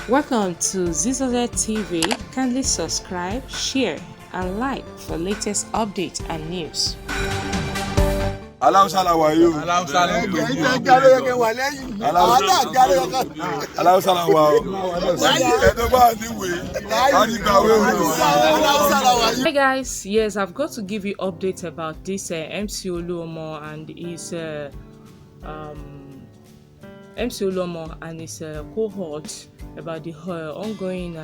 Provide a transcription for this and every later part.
Welcome to Zisodel TV. Kindly subscribe, share, and like for latest updates and news. Alausa, how are you? Alausa, Hey guys, yes, I've got to give you updates about this MC Oluomo and his cohort about the ongoing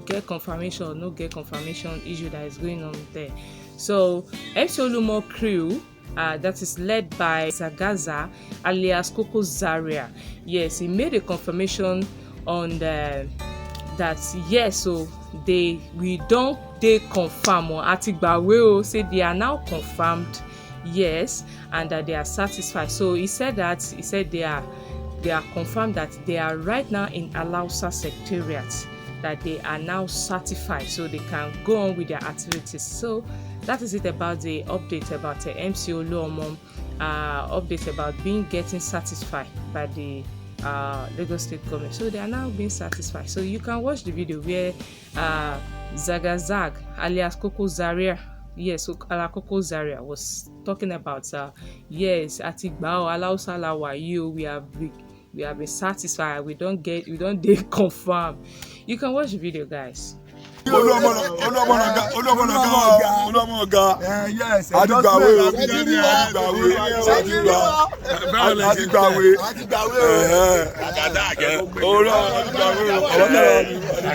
get confirmation or no get confirmation issue that is going on there. So MC Oluomo crew that is led by Zagaza alias Kokozaria. Yes, he made a confirmation on that yes, so they confirm or Atigbawe say they are now confirmed, yes, and that they are satisfied. So he said they are confirmed that they are right now in Alausa secretariat, that they are now certified, so they can go on with their activities. So that is it about the update about the MC Oluomo, update about getting satisfied by the Lagos State government. So they are now being satisfied. So you can watch the video where Zagazag alias Kokozaria, yes, Kokozaria was talking about yes, Atigbao Alausa Lawayo, we have been satisfied. We don't confirm. You can watch the video, guys. Oluomo yes, Atigbawe.